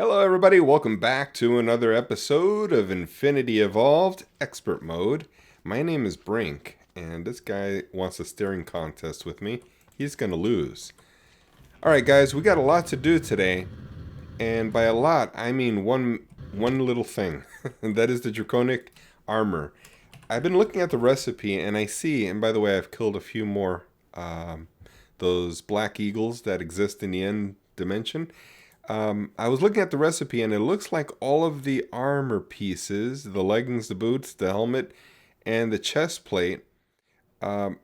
Hello everybody, welcome back to another episode of Infinity Evolved Expert Mode. My name is Brink, and this guy wants a staring contest with me. He's gonna lose. Alright guys, we got a lot to do today, and by a lot, I mean one little thing, and that is the Draconic armor. I've been looking at the recipe, and I see, and by the way, I've killed a few more, those black eagles that exist in the end dimension. I was looking at the recipe and it looks like all of the armor pieces, the leggings, the boots, the helmet, and the chest plate are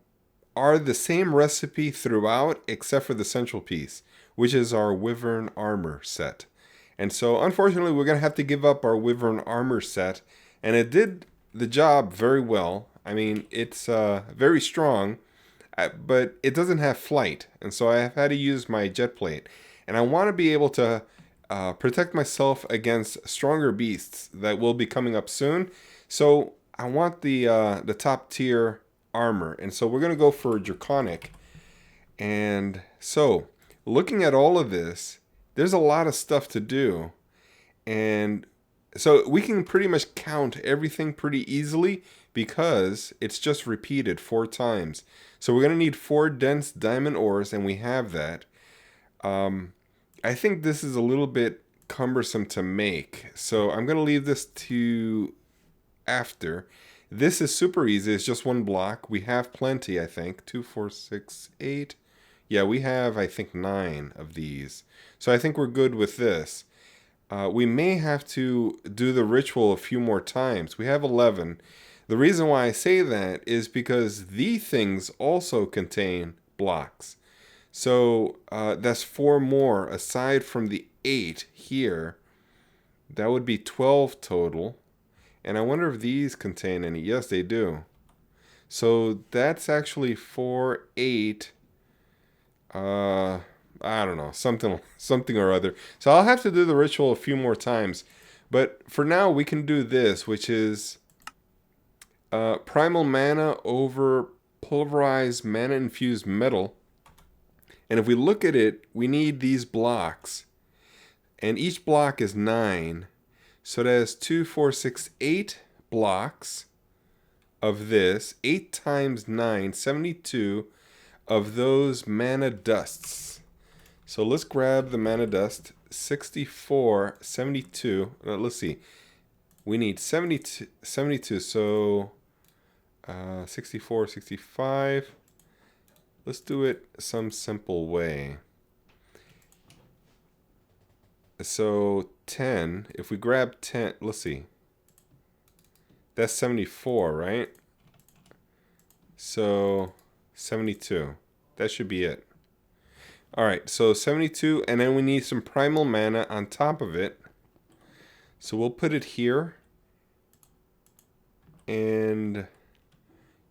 the same recipe throughout except for the central piece, which is our wyvern armor set. And so unfortunately we're going to have to give up our wyvern armor set, and it did the job very well. I mean, it's very strong, but it doesn't have flight, and so I've had to use my jet plate. And I want to be able to protect myself against stronger beasts that will be coming up soon. So I want the top tier armor. And so we're going to go for Draconic. And so looking at all of this, there's a lot of stuff to do. And so we can pretty much count everything pretty easily because it's just repeated 4 times. So we're going to need 4 dense diamond ores, and we have that. I think this is a little bit cumbersome to make, so I'm going to leave this to after. This is super easy. It's just 1 block. We have plenty, I think. 2, 4, 6, 8. Yeah, we have, I think, 9 of these. So I think we're good with this. We may have to do the ritual a few more times. We have 11. The reason why I say that is because these things also contain blocks. So that's 4 more aside from the 8 here. That would be 12 total. And I wonder if these contain any. Yes, they do. So that's actually 4, 8. I don't know, something or other. So I'll have to do the ritual a few more times. But for now, we can do this, which is primal mana over pulverized mana infused metal. And if we look at it, we need these blocks. And each block is 9. So that's 2, 4, 6, 8 blocks of this. 8 times 9, 72 of those mana dusts. So let's grab the mana dust. 64, 72. Let's see. We need 72. So 64, 65. Let's do it some simple way. So 10, if we grab 10, let's see. That's 74, right? So 72. That should be it. All right, so 72, and then we need some primal mana on top of it. So we'll put it here. And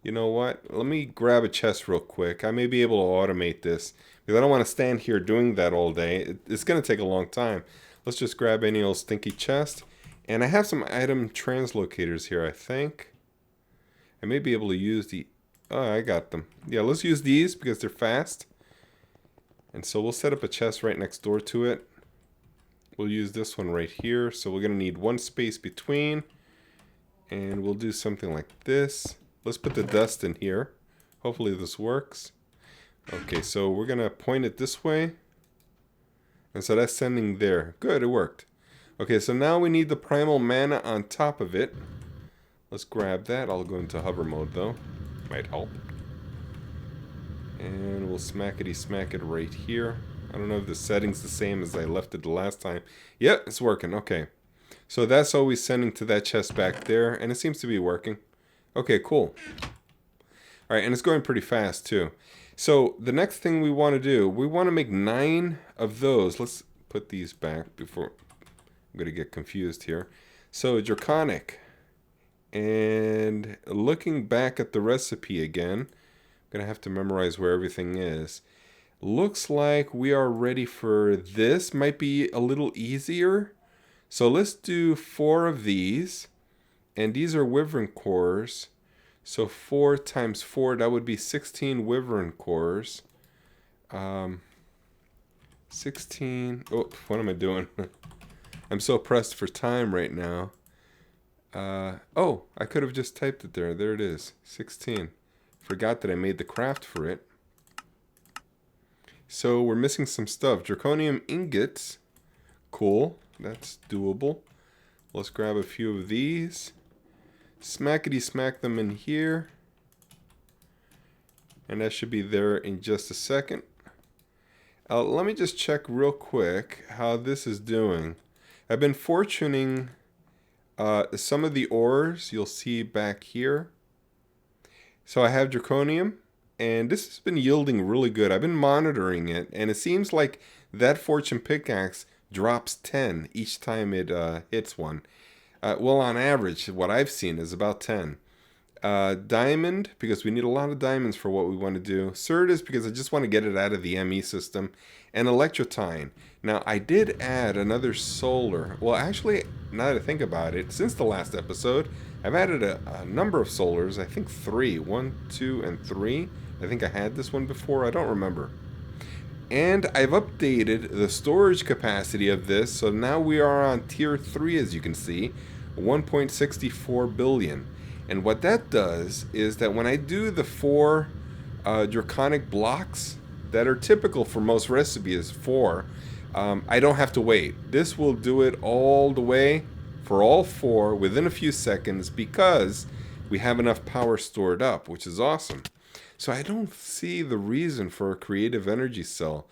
you know what? Let me grab a chest real quick. I may be able to automate this because I don't want to stand here doing that all day. It's going to take a long time. Let's just grab any old stinky chest. And I have some item translocators here, I think. I may be able to use the... Oh, I got them. Yeah, let's use these because they're fast. And so we'll set up a chest right next door to it. We'll use this one right here. So we're going to need 1 space between. And we'll do something like this. Let's put the dust in here. Hopefully this works. Okay, so we're going to point it this way. And so that's sending there. Good, it worked. Okay, so now we need the primal mana on top of it. Let's grab that. I'll go into hover mode though. Might help. And we'll smackety-smack it right here. I don't know if the setting's the same as I left it the last time. Yep, it's working. Okay. So that's always sending to that chest back there. And it seems to be working. Okay, cool. All right, and it's going pretty fast too. So the next thing we want to do, we want to make 9 of those. Let's put these back before I'm going to get confused here. So Draconic. And looking back at the recipe again, I'm going to have to memorize where everything is. Looks like we are ready for this. Might be a little easier. So let's do 4 of these. And these are wyvern cores. So 4 times 4, that would be 16 wyvern cores. 16. Oh, what am I doing? I'm so pressed for time right now. Oh, I could have just typed it there. There it is. 16. Forgot that I made the craft for it. So we're missing some stuff. Draconium ingots. Cool. That's doable. Let's grab a few of these. Smackety-smack them in here. And that should be there in just a second. Let me just check real quick how this is doing. I've been fortuning some of the ores you'll see back here. So I have draconium, and this has been yielding really good. I've been monitoring it, and it seems like that fortune pickaxe drops 10 each time it hits one. Well, on average, what I've seen is about 10. Diamond, because we need a lot of diamonds for what we want to do. Certus, because I just want to get it out of the ME system. And electrotine. Now, I did add another solar. Well, actually, now that I think about it, since the last episode, I've added a number of solars. I think 3. 1, 2, and 3. I think I had this one before. I don't remember. And I've updated the storage capacity of this. So now we are on tier 3, as you can see. 1.64 billion. And what that does is that when I do the 4 draconic blocks that are typical for most recipes, 4, I don't have to wait. This will do it all the way for all 4 within a few seconds because we have enough power stored up, which is awesome. So I don't see the reason for a creative energy cell.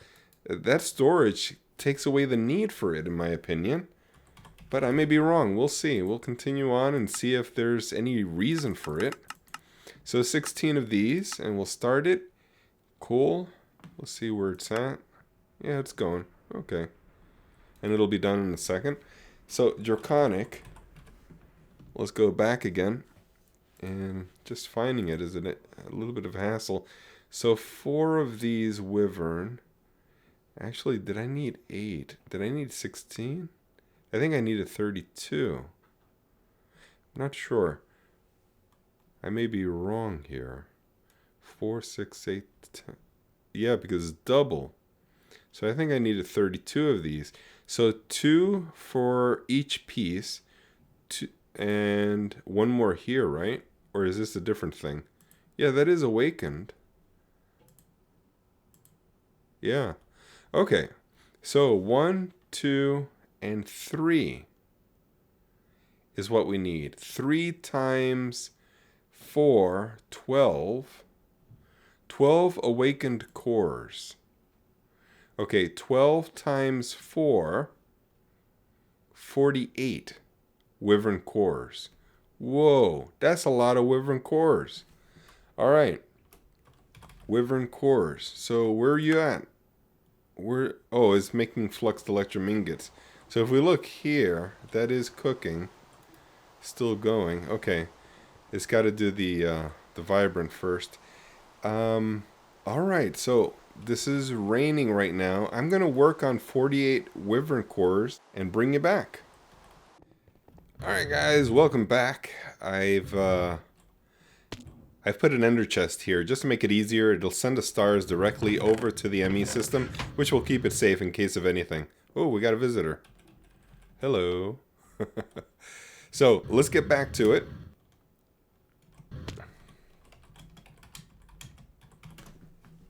That storage takes away the need for it, in my opinion. But I may be wrong. We'll see. We'll continue on and see if there's any reason for it. So 16 of these, and we'll start it. Cool. Let's see where it's at. Yeah, it's going. Okay. And it'll be done in a second. So Draconic. Let's go back again. And just finding it is a little bit of a hassle. So 4 of these wyvern. Actually, did I need 8? Did I need 16? I think I needed 32. I'm not sure. I may be wrong here. 4, 6, 8, 10. Yeah, because it's double. So I think I needed 32 of these. So 2 for each piece. And 1 more here, right? Or is this a different thing? Yeah, that is awakened. Yeah. Okay. So 1, 2, and 3 is what we need. 3 times 4, 12. 12 awakened cores. Okay, 12 times 4, 48 wyvern cores. Whoa, that's a lot of wyvern cores. All right. Wyvern cores. So where are you at? Oh, it's making flux electrum ingots. So if we look here, that is cooking. Still going. Okay. It's got to do the vibrant first. Alright, so this is raining right now. I'm going to work on 48 wyvern cores and bring you back. Alright guys, welcome back. I've put an ender chest here just to make it easier. It'll send the stars directly over to the ME system, which will keep it safe in case of anything. Oh, we got a visitor. Hello. So, let's get back to it.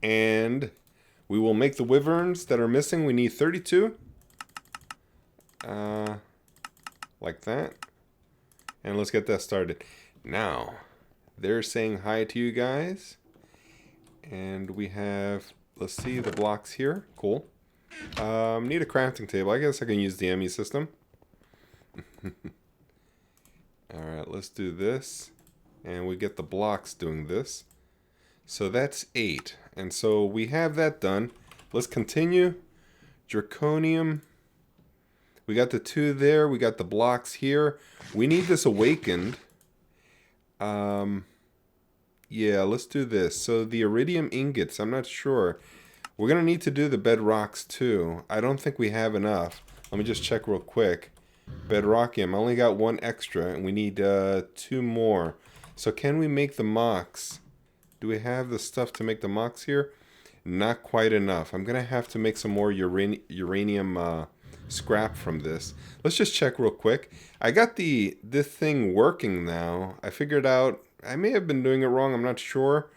And we will make the wyverns that are missing. We need 32. Like that. And let's get that started. Now, they're saying hi to you guys. And we have, let's see, the blocks here. Cool. Need a crafting table. I guess I can use the ME system. Alright, let's do this. And we get the blocks doing this. So that's 8. And so we have that done. Let's continue. Draconium. We got the 2 there. We got the blocks here. We need this awakened. Yeah, let's do this. So the iridium ingots, I'm not sure. We're going to need to do the bedrocks too. I don't think we have enough. Let me just check real quick. Bedrockium, I only got 1 extra, and we need 2 more. So can we make the mocks? Do we have the stuff to make the mocks here? Not quite enough. I'm going to have to make some more uranium scrap from this. Let's just check real quick. I got this thing working now. I figured out, I may have been doing it wrong, I'm not sure.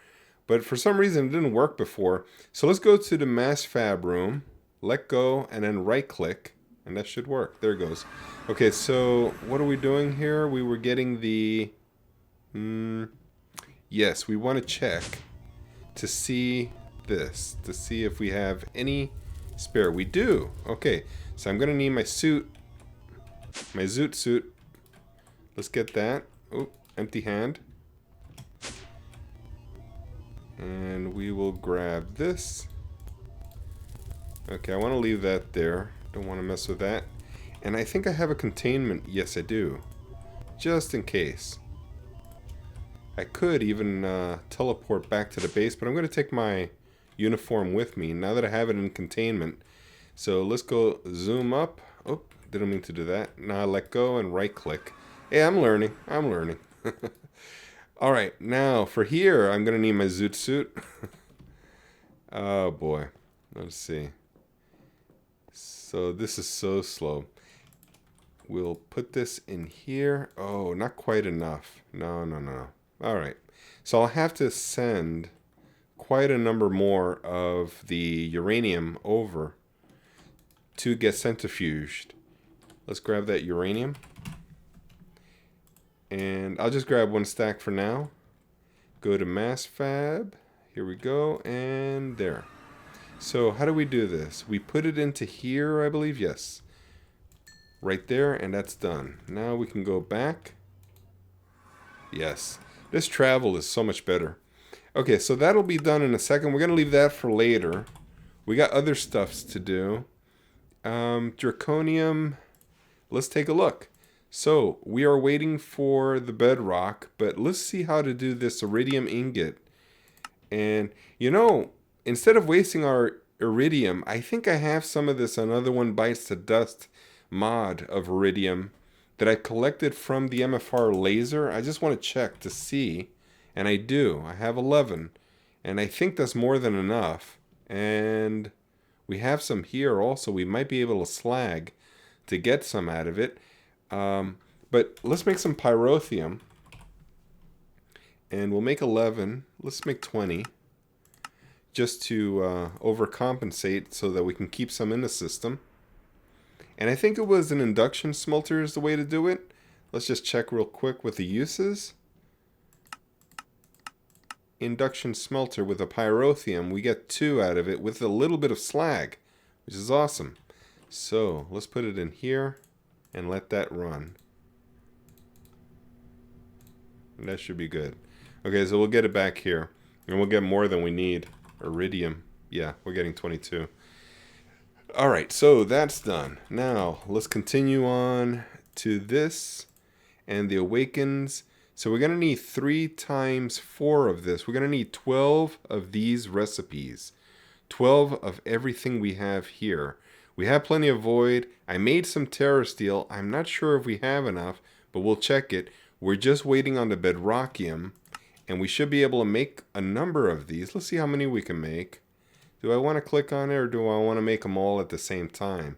But for some reason it didn't work before. So let's go to the mass fab room, let go, and then right click. And that should work. There it goes. Okay, so what are we doing here? We were getting the... yes, we want to check to see this. To see if we have any spare. We do. Okay, so I'm going to need my suit. My zoot suit. Let's get that. Oh, empty hand. And we will grab this. Okay, I want to leave that there. Don't want to mess with that. And I think I have a containment. Yes, I do. Just in case. I could even teleport back to the base, but I'm going to take my uniform with me now that I have it in containment. So let's go zoom up. Oh, didn't mean to do that. Now I let go and right click. Hey, I'm learning. I'm learning. Alright, now for here, I'm going to need my zoot suit. Oh boy. Let's see. So this is so slow. We'll put this in here. Oh, not quite enough. No. Alright. So I'll have to send quite a number more of the uranium over to get centrifuged. Let's grab that uranium. And I'll just grab one stack for now. Go to mass fab. Here we go. And there. So how do we do this? We put it into here, I believe. Yes. Right there, and that's done. Now we can go back. Yes. This travel is so much better. Okay, so that'll be done in a second. We're going to leave that for later. We got other stuffs to do. Draconium. Let's take a look. So we are waiting for the bedrock, but let's see how to do this iridium ingot. And, you know, instead of wasting our iridium, I think I have some of this Another One Bites the Dust mod of iridium that I collected from the MFR laser. I just want to check to see, and I do. I have 11, and I think that's more than enough. And we have some here also. We might be able to slag to get some out of it. But let's make some pyrotheum, and we'll make 11. Let's make 20. Just to overcompensate so that we can keep some in the system. And I think it was an induction smelter is the way to do it. Let's just check real quick with the uses. Induction smelter with a pyrotheum. We get 2 out of it with a little bit of slag, which is awesome. So let's put it in here and let that run. And that should be good. Okay, so we'll get it back here. And we'll get more than we need. Iridium. Yeah, we're getting 22. Alright, so that's done. Now, let's continue on to this and the Awakens. So we're going to need 3 times 4 of this. We're going to need 12 of these recipes. 12 of everything we have here. We have plenty of void. I made some Terra Steel. I'm not sure if we have enough, but we'll check it. We're just waiting on the Bedrockium. And we should be able to make a number of these. Let's see how many we can make. Do I want to click on it or do I want to make them all at the same time?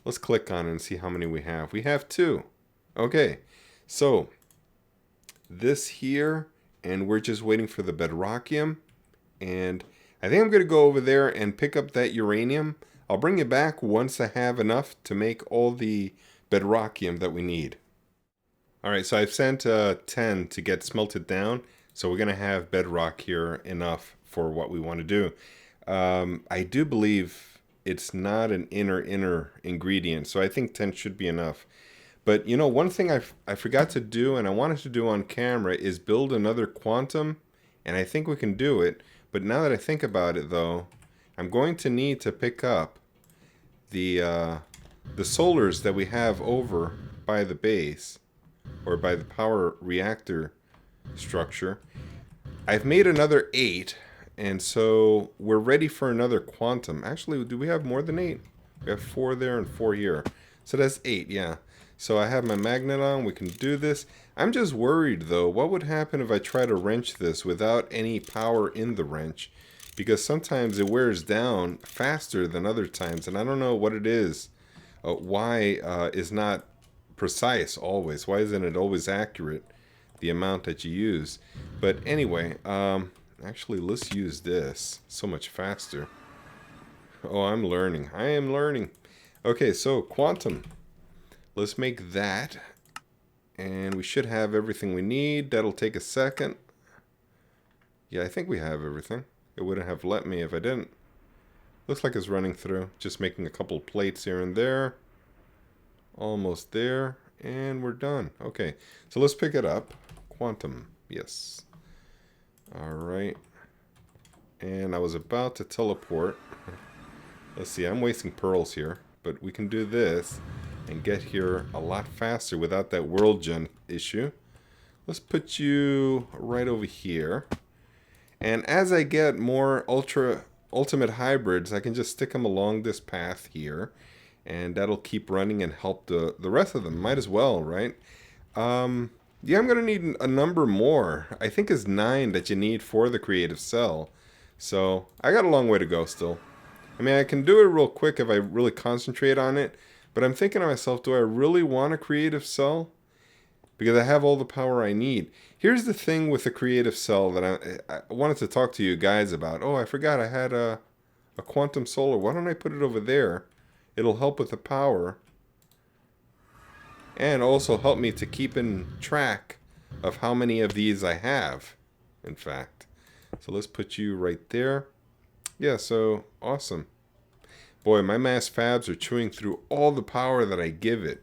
Let's click on it and see how many we have. We have 2. Okay. So, this here, and we're just waiting for the Bedrockium. And I think I'm going to go over there and pick up that uranium. I'll bring it back once I have enough to make all the Bedrockium that we need. Alright, so I've sent 10 to get smelted down. So we're going to have bedrock here enough for what we want to do. I do believe it's not an inner ingredient, so I think 10 should be enough. But you know, one thing I forgot to do and I wanted to do on camera is build another quantum, and I think we can do it. But now that I think about it though, I'm going to need to pick up the solars that we have over by the base or by the power reactor structure. I've made another 8, and so we're ready for another quantum. Actually, do we have more than 8? We have 4 there and 4 here. So that's 8, yeah. So I have my magnet on. We can do this. I'm just worried, though. What would happen if I try to wrench this without any power in the wrench? Because sometimes it wears down faster than other times, and I don't know what it is Y is not precise always. Why isn't it always accurate, the amount that you use? But anyway, actually, let's use this. So much faster. Oh, I'm learning. I am learning. Okay, so quantum. Let's make that. And we should have everything we need. That'll take a second. Yeah, I think we have everything. It wouldn't have let me if I didn't. Looks like it's running through. Just making a couple plates here and there. Almost there. And we're done. Okay, so let's pick it up. Quantum. Yes. Alright. And I was about to teleport. Let's see, I'm wasting pearls here. But we can do this and get here a lot faster without that world gen issue. Let's put you right over here. And as I get more ultimate hybrids, I can just stick them along this path here. And that'll keep running and help the rest of them. Might as well, right? Yeah, I'm going to need a number more. I think it's 9 that you need for the creative cell. So I got a long way to go still. I mean, I can do it real quick if I really concentrate on it. But I'm thinking to myself, do I really want a creative cell? Because I have all the power I need. Here's the thing with the creative cell that I wanted to talk to you guys about. Oh, I forgot I had a quantum solar. Why don't I put it over there? It'll help with the power. And also help me to keep in track of how many of these I have, in fact. So let's put you right there. Yeah, so awesome. Boy, my mass fabs are chewing through all the power that I give it.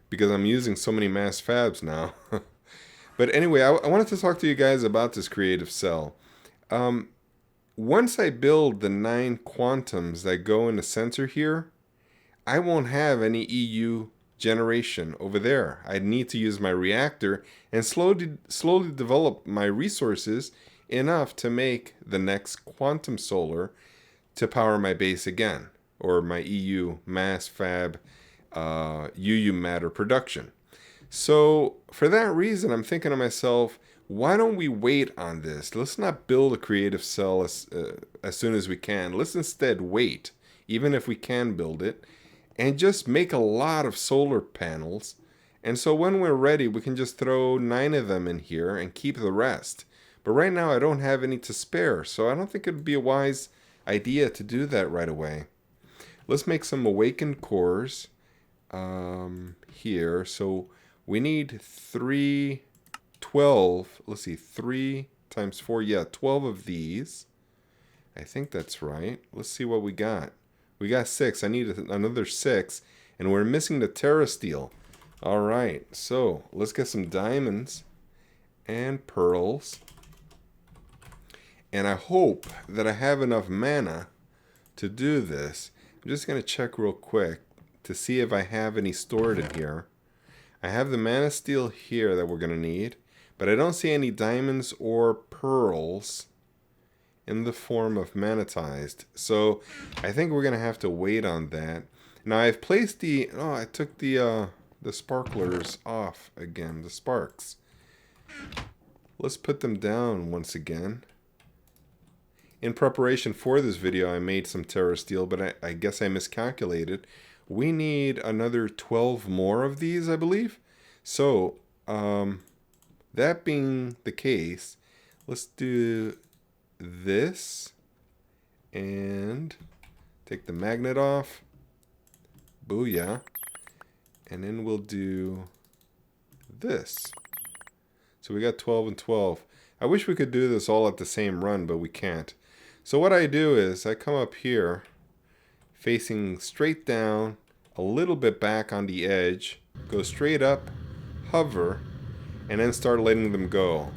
Because I'm using so many mass fabs now. But anyway, I wanted to talk to you guys about this creative cell. Once I build the 9 quantums that go in the center here, I won't have any EU generation over there. I need to use my reactor and slowly develop my resources enough to make the next quantum solar to power my base again, or my EU mass fab UU matter production. So for that reason, I'm thinking to myself, why don't we wait on this? Let's not build a creative cell as soon as we can. Let's instead wait, even if we can build it, and just make a lot of solar panels. And so when we're ready, we can just throw 9 of them in here and keep the rest. But right now, I don't have any to spare, so I don't think it would be a wise idea to do that right away. Let's make some awakened cores here. So we need 12. Let's see, 3 times 4. Yeah, 12 of these. I think that's right. Let's see what we got. We got 6. I need another 6. And we're missing the terrasteel. All right. So let's get some diamonds and pearls. And I hope that I have enough mana to do this. I'm just going to check real quick to see if I have any stored in here. I have the mana steel here that we're going to need. But I don't see any diamonds or pearls in the form of manatized. So I think we're going to have to wait on that. Now I've placed the... Oh, I took the sparklers off again. The sparks. Let's put them down once again. In preparation for this video, I made some terrasteel, but I guess I miscalculated. We need another 12 more of these, I believe. So, that being the case, let's do this and take the magnet off. Booyah. And then we'll do this. So we got 12 and 12. I wish we could do this all at the same run, but we can't. So what I do is I come up here, facing straight down, a little bit back on the edge, go straight up, hover, and then start letting them go.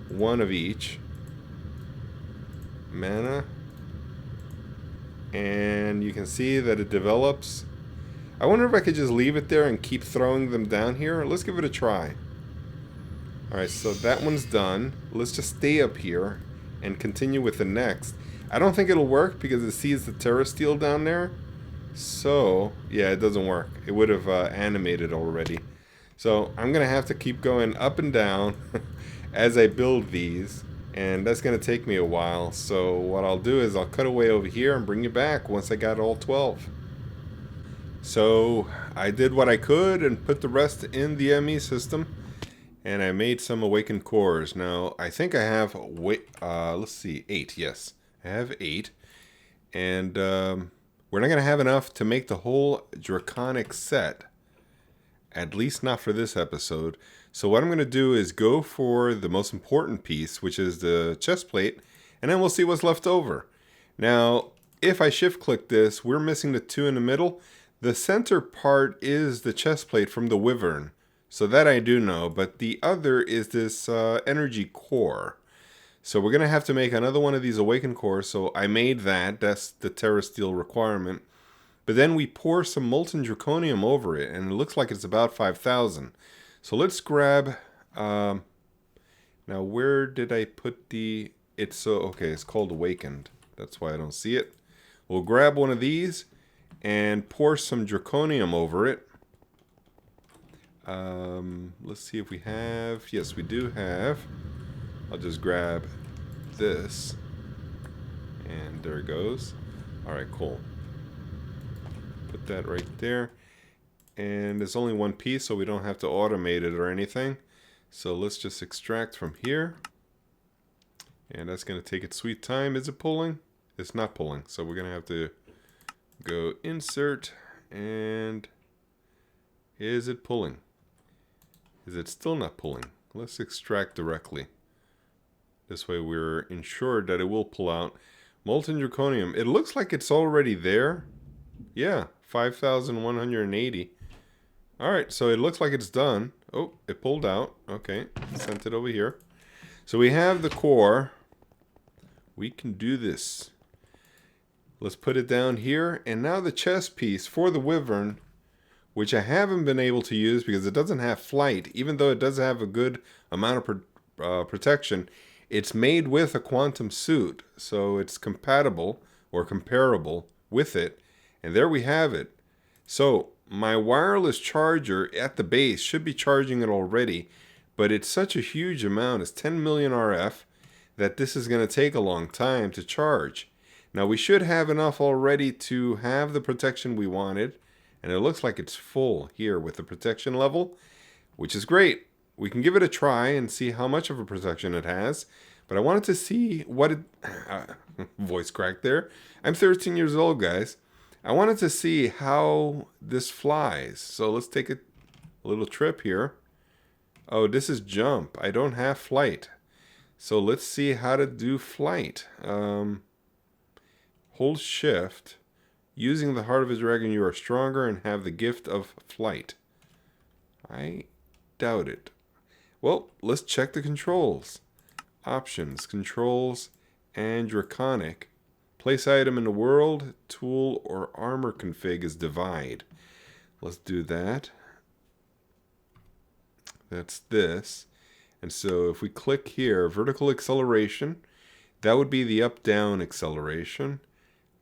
1 of each. Mana. And you can see that it develops. I wonder if I could just leave it there and keep throwing them down here. Let's give it a try. Alright, so that one's done. Let's just stay up here and continue with the next. I don't think it'll work because it sees the terrasteel down there. So, yeah, it doesn't work. It would have animated already. So I'm going to have to keep going up and down as I build these. And that's going to take me a while. So what I'll do is I'll cut away over here and bring you back once I got all 12. So I did what I could and put the rest in the ME system, and I made some awakened cores. Now I think I have let's see, 8. Yes, I have 8, and we're not gonna have enough to make the whole Draconic set. At least not for this episode. So what I'm going to do is go for the most important piece, which is the chest plate, and then we'll see what's left over. Now, if I shift click this, we're missing the 2 in the middle. The center part is the chest plate from the wyvern. So that I do know, but the other is this energy core. So we're going to have to make another one of these awakened cores. So I made that. That's the Terra Steel requirement. But then we pour some molten draconium over it, and it looks like it's about 5,000. So let's grab, now where did I put the, okay, it's called Awakened. That's why I don't see it. We'll grab one of these and pour some draconium over it. Let's see if we have, yes we do have. I'll just grab this, and there it goes. Alright, cool. Put that right there, and there's only one piece, so we don't have to automate it or anything. So let's just extract from here, and that's going to take its sweet time. Is it pulling? It's not pulling, so we're going to have to go insert, and is it pulling? Is it still not pulling? Let's extract directly. This way we're ensured that it will pull out. Molten draconium, it looks like it's already there. Yeah, 5,180. Alright, so it looks like it's done. Oh, it pulled out. Okay, sent it over here. So we have the core. We can do this. Let's put it down here. And now the chest piece for the wyvern, which I haven't been able to use because it doesn't have flight. Even though it does have a good amount of protection, it's made with a quantum suit. So it's compatible or comparable with it. And there we have it. So my wireless charger at the base should be charging it already, but it's such a huge amount, it's 10 million RF, that this is going to take a long time to charge. Now we should have enough already to have the protection we wanted, and it looks like it's full here with the protection level, which is great. We can give it a try and see how much of a protection it has, but I wanted to see what it... voice crack there. I'm 13 years old, guys. I wanted to see how this flies. So let's take a little trip here. Oh, this is jump. I don't have flight. So let's see how to do flight. Hold shift. Using the heart of a dragon, you are stronger and have the gift of flight. I doubt it. Well, let's check the controls. Options, controls, and Draconic. Place item in the world, tool, or armor config is divide. Let's do that. That's this. And so if we click here, vertical acceleration, that would be the up-down acceleration.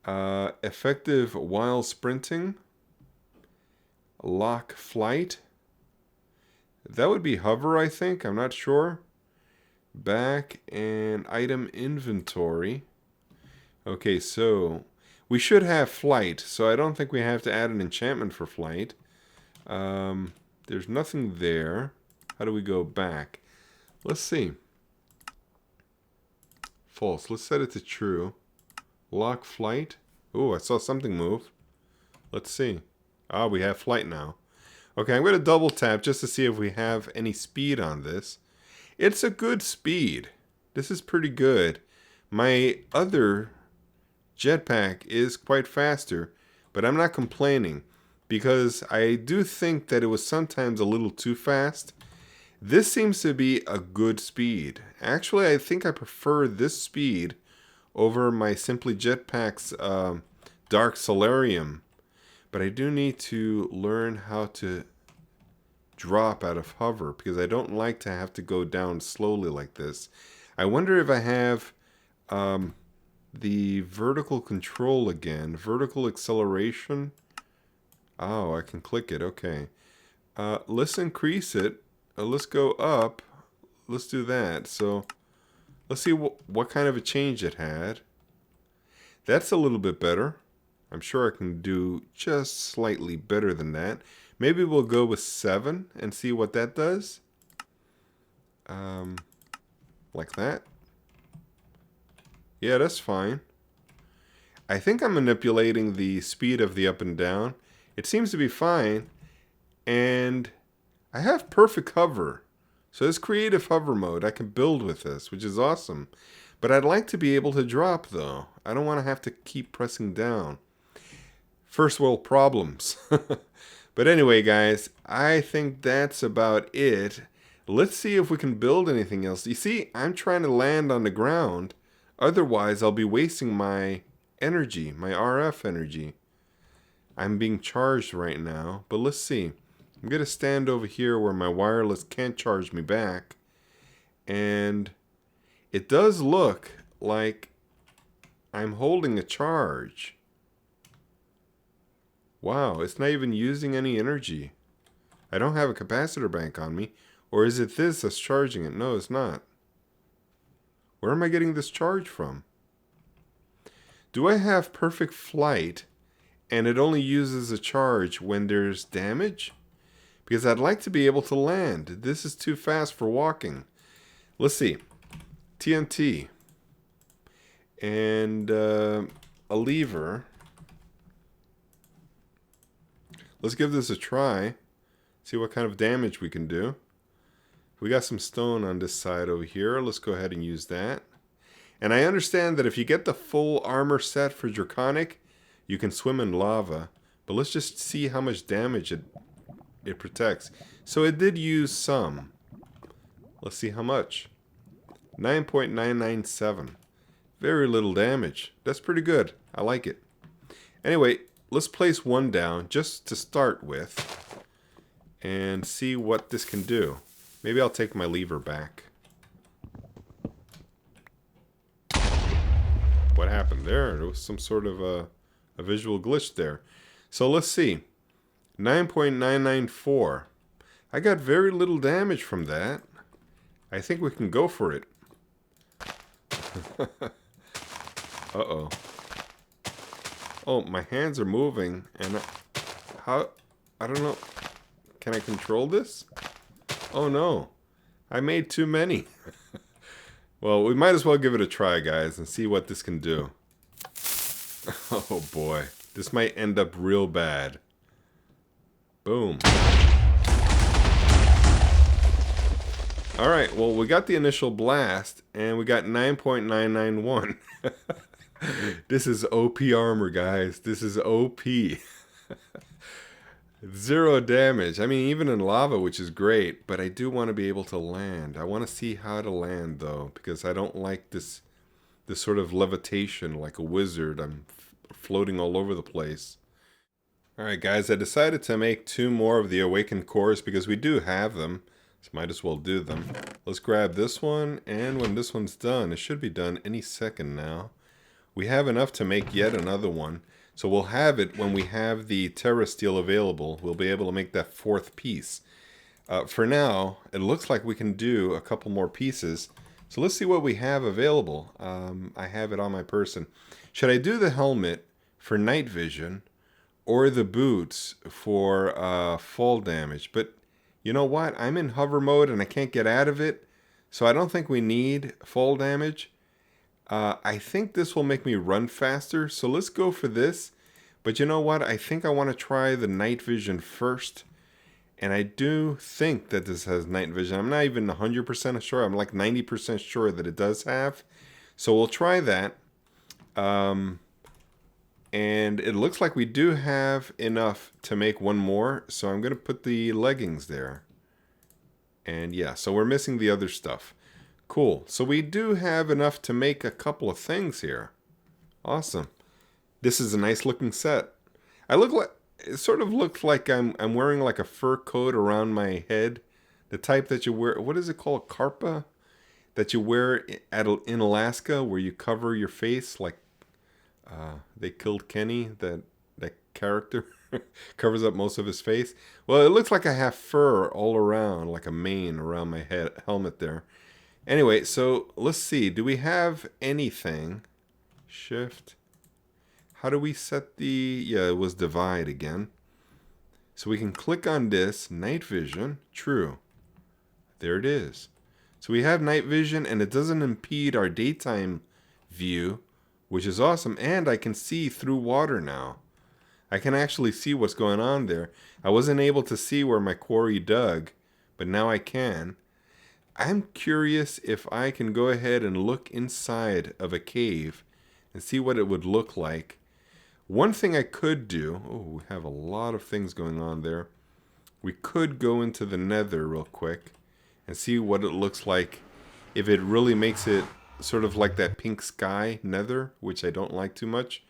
Effective while sprinting. Lock flight. That would be hover, I think. I'm not sure. Back and item inventory. Okay, so we should have flight, so I don't think we have to add an enchantment for flight. There's nothing there. How do we go back? Let's see. False. Let's set it to true. Lock flight. Oh, I saw something move. Let's see. Ah, we have flight now. Okay, I'm going to double tap just to see if we have any speed on this. It's a good speed. This is pretty good. My other jetpack is quite faster, but I'm not complaining because I do think that it was sometimes a little too fast. This seems to be a good speed. Actually, I think I prefer this speed over my Simply Jetpack's Dark Solarium, but I do need to learn how to drop out of hover because I don't like to have to go down slowly like this. I wonder if I have the vertical control again. Vertical acceleration. Oh, I can click it. Okay. Let's increase it. Let's go up. Let's do that. So let's see what kind of a change it had. That's a little bit better. I'm sure I can do just slightly better than that. Maybe we'll go with 7 and see what that does. Like that. Yeah, that's fine. I think I'm manipulating the speed of the up and down. It seems to be fine. And I have perfect hover. So it's creative hover mode. I can build with this, which is awesome. But I'd like to be able to drop, though. I don't want to have to keep pressing down. First world problems. But anyway, guys, I think that's about it. Let's see if we can build anything else. You see, I'm trying to land on the ground. Otherwise, I'll be wasting my energy, my RF energy. I'm being charged right now, but let's see. I'm going to stand over here where my wireless can't charge me back. And it does look like I'm holding a charge. Wow, it's not even using any energy. I don't have a capacitor bank on me. Or is it this that's charging it? No, it's not. Where am I getting this charge from? Do I have perfect flight and it only uses a charge when there's damage? Because I'd like to be able to land. This is too fast for walking. Let's see. TNT. And a lever. Let's give this a try. See what kind of damage we can do. We got some stone on this side over here. Let's go ahead and use that. And I understand that if you get the full armor set for Draconic, you can swim in lava. But let's just see how much damage it protects. So it did use some. Let's see how much. 9.997. Very little damage. That's pretty good. I like it. Anyway, let's place one down just to start with. And see what this can do. Maybe I'll take my lever back. What happened there? There was some sort of a visual glitch there. So let's see. 9.994. I got very little damage from that. I think we can go for it. Uh-oh. Oh, my hands are moving. And I don't know. Can I control this? Oh no, I made too many. Well, we might as well give it a try, guys, and see what this can do. Oh boy, this might end up real bad. Boom. Alright, well, we got the initial blast, and we got 9.991. This is OP armor, guys. This is OP. 0 damage. I mean, even in lava, which is great, but I do want to be able to land. I want to see how to land, though, because I don't like this sort of levitation like a wizard. I'm floating all over the place. Alright, guys, I decided to make 2 more of the awakened cores because we do have them, so might as well do them. Let's grab this one, and when this one's done, it should be done any second now. We have enough to make yet another one. So we'll have it when we have the Terra Steel available. We'll be able to make that 4th piece. For now, it looks like we can do a couple more pieces. So let's see what we have available. I have it on my person. Should I do the helmet for night vision or the boots for fall damage? But you know what? I'm in hover mode and I can't get out of it. So I don't think we need fall damage. I think this will make me run faster, so let's go for this. But you know what? I think I want to try the night vision first. And I do think that this has night vision. I'm not even 100% sure. I'm like 90% sure that it does have. So we'll try that. And it looks like we do have enough to make one more. So I'm going to put the leggings there. And yeah, so we're missing the other stuff. Cool. So we do have enough to make a couple of things here. Awesome. This is a nice looking set. It sort of looks like I'm wearing like a fur coat around my head. The type that you wear, what is it called? Carpa? That you wear in Alaska where you cover your face like they killed Kenny, that character. Covers up most of his face. Well, it looks like I have fur all around, like a mane around my helmet there. Anyway, so let's see. Do we have anything? Shift. How do we set the... Yeah, it was divide again. So we can click on this, night vision, true. There it is. So we have night vision and it doesn't impede our daytime view, which is awesome. And I can see through water now. I can actually see what's going on there. I wasn't able to see where my quarry dug, but now I can. I'm curious if I can go ahead and look inside of a cave and see what it would look like. One thing I could do, oh, we have a lot of things going on there. We could go into the nether real quick and see what it looks like if it really makes it sort of like that pink sky nether, which I don't like too much.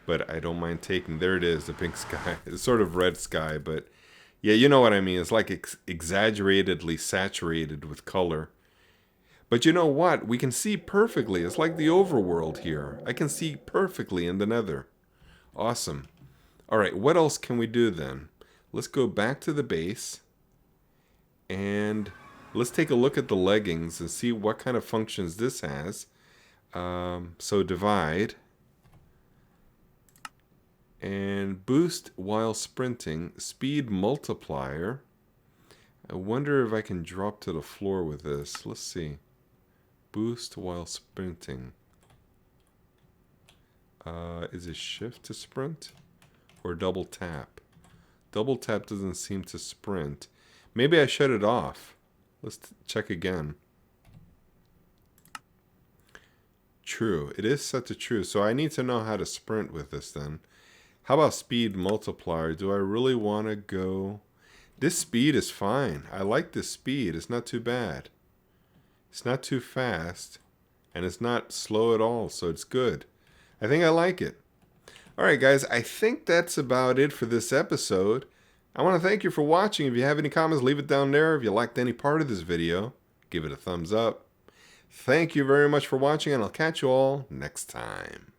But I don't mind taking, there it is, the pink sky. It's sort of red sky, but yeah, you know what I mean. It's like exaggeratedly saturated with color. But you know what? We can see perfectly. It's like the overworld here. I can see perfectly in the nether. Awesome. All right, what else can we do then? Let's go back to the base. And let's take a look at the leggings and see what kind of functions this has. So divide. And boost while sprinting. Speed multiplier. I wonder if I can drop to the floor with this. Let's see. Boost while sprinting. Is it shift to sprint? Or double tap? Double tap doesn't seem to sprint. Maybe I shut it off. Let's check again. True. It is set to true. So I need to know how to sprint with this then. How about speed multiplier? Do I really want to go... This speed is fine. I like this speed. It's not too bad. It's not too fast. And it's not slow at all. So it's good. I think I like it. Alright guys, I think that's about it for this episode. I want to thank you for watching. If you have any comments, leave it down there. If you liked any part of this video, give it a thumbs up. Thank you very much for watching, and I'll catch you all next time.